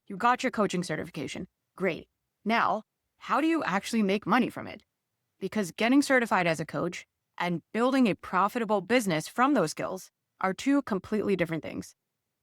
You got your coaching certification. Great. Now, how do you actually make money from it? Because getting certified as a coach and building a profitable business from those skills are two completely different things.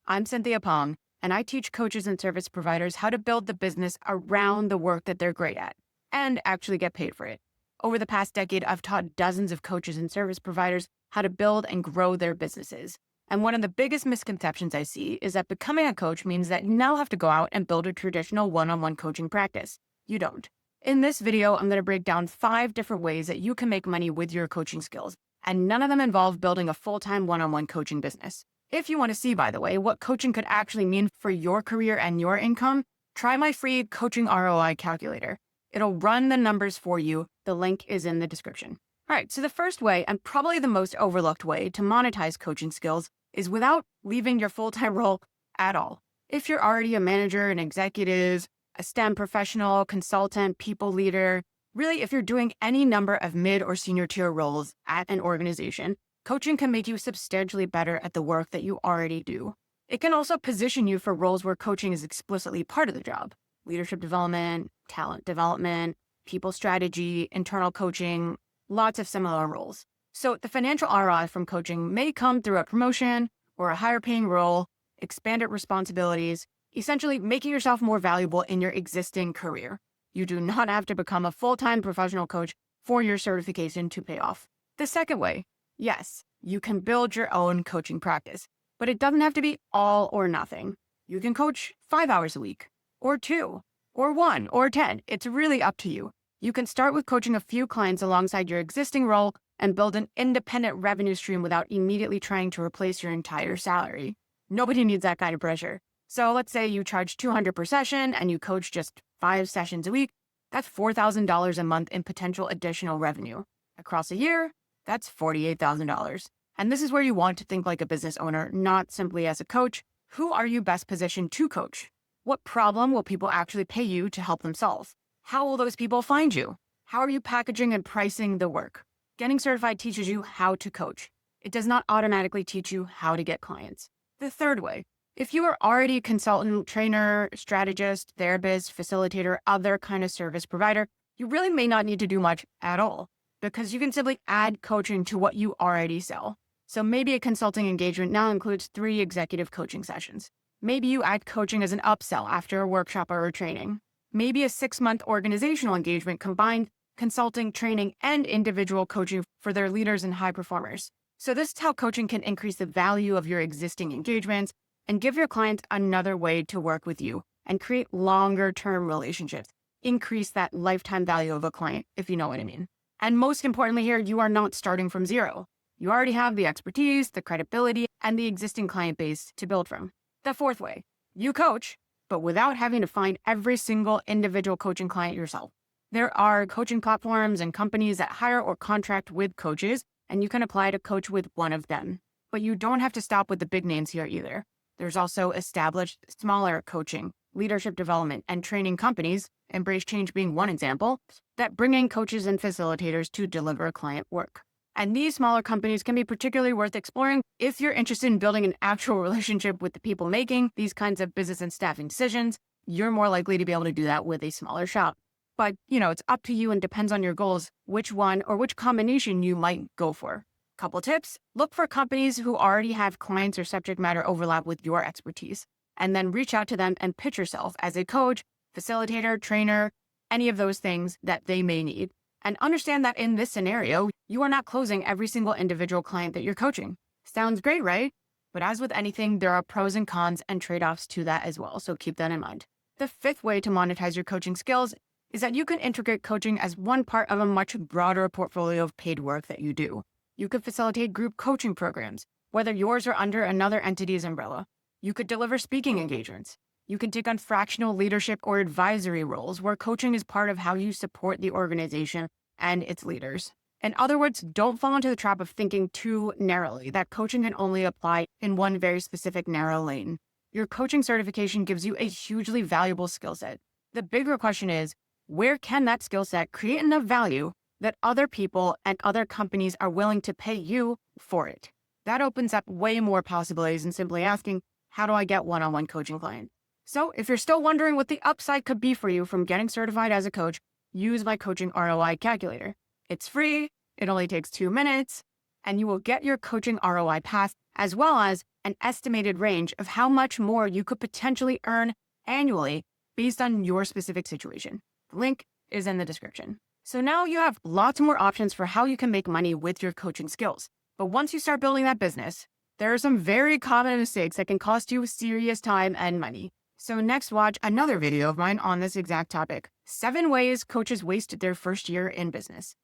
I'm Cynthia Pong, and I teach coaches and service providers how to build the business around the work that they're great at and actually get paid for it. Over the past decade, I've taught dozens of coaches and service providers how to build and grow their businesses. And one of the biggest misconceptions I see is that becoming a coach means that you now have to go out and build a traditional one-on-one coaching practice. You don't. In this video, I'm going to break down 5 different ways that you can make money with your coaching skills, and none of them involve building a full-time one-on-one coaching business. If you want to see, by the way, what coaching could actually mean for your career and your income, try my free coaching ROI calculator. It'll run the numbers for you. The link is in the description. All right, so the first way, and probably the most overlooked way to monetize coaching skills is without leaving your full-time role at all. If you're already a manager, an executive, a STEM professional, consultant, people leader, really, if you're doing any number of mid or senior tier roles at an organization, coaching can make you substantially better at the work that you already do. It can also position you for roles where coaching is explicitly part of the job. Leadership development, talent development, people strategy, internal coaching, lots of similar roles. So the financial ROI from coaching may come through a promotion or a higher paying role, expanded responsibilities, essentially making yourself more valuable in your existing career. You do not have to become a full-time professional coach for your certification to pay off. The second way, yes, you can build your own coaching practice, but it doesn't have to be all or nothing. You can coach 5 hours a week, or 2, or 1, or 10. It's really up to you. You can start with coaching a few clients alongside your existing role and build an independent revenue stream without immediately trying to replace your entire salary. Nobody needs that kind of pressure. So let's say you charge $200 per session and you coach just 5 sessions a week. That's $4,000 a month in potential additional revenue. Across a year, that's $48,000. And this is where you want to think like a business owner, not simply as a coach. Who are you best positioned to coach? What problem will people actually pay you to help them solve? How will those people find you? How are you packaging and pricing the work? Getting certified teaches you how to coach. It does not automatically teach you how to get clients. The third way, if you are already a consultant, trainer, strategist, therapist, facilitator, other kind of service provider, you really may not need to do much at all because you can simply add coaching to what you already sell. So maybe a consulting engagement now includes 3 executive coaching sessions. Maybe you add coaching as an upsell after a workshop or a training. Maybe a 6-month organizational engagement combined consulting, training, and individual coaching for their leaders and high performers. So this is how coaching can increase the value of your existing engagements and give your clients another way to work with you and create longer-term relationships. Increase that lifetime value of a client, if you know what I mean. And most importantly here, you are not starting from zero. You already have the expertise, the credibility, and the existing client base to build from. The fourth way, you coach, but without having to find every single individual coaching client yourself. There are coaching platforms and companies that hire or contract with coaches, and you can apply to coach with one of them. But you don't have to stop with the big names here either. There's also established, smaller coaching, leadership development, and training companies, Embrace Change being one example, that bring in coaches and facilitators to deliver client work. And these smaller companies can be particularly worth exploring if you're interested in building an actual relationship with the people making these kinds of business and staffing decisions. You're more likely to be able to do that with a smaller shop. But, it's up to you and depends on your goals, which one or which combination you might go for. Couple tips, look for companies who already have clients or subject matter overlap with your expertise, and then reach out to them and pitch yourself as a coach, facilitator, trainer, any of those things that they may need. And understand that in this scenario, you are not closing every single individual client that you're coaching. Sounds great, right? But as with anything, there are pros and cons and trade-offs to that as well, so keep that in mind. The fifth way to monetize your coaching skills is that you can integrate coaching as one part of a much broader portfolio of paid work that you do. You could facilitate group coaching programs, whether yours or under another entity's umbrella. You could deliver speaking engagements. You can take on fractional leadership or advisory roles where coaching is part of how you support the organization and its leaders. In other words, don't fall into the trap of thinking too narrowly that coaching can only apply in one very specific narrow lane. Your coaching certification gives you a hugely valuable skill set. The bigger question is, where can that skill set create enough value that other people and other companies are willing to pay you for it? That opens up way more possibilities than simply asking, how do I get one-on-one coaching clients? So if you're still wondering what the upside could be for you from getting certified as a coach, use my coaching ROI calculator. It's free, it only takes 2 minutes, and you will get your coaching ROI path as well as an estimated range of how much more you could potentially earn annually based on your specific situation. The link is in the description. So now you have lots more options for how you can make money with your coaching skills. But once you start building that business, there are some very common mistakes that can cost you serious time and money. So next, watch another video of mine on this exact topic: 7 ways coaches waste their first year in business.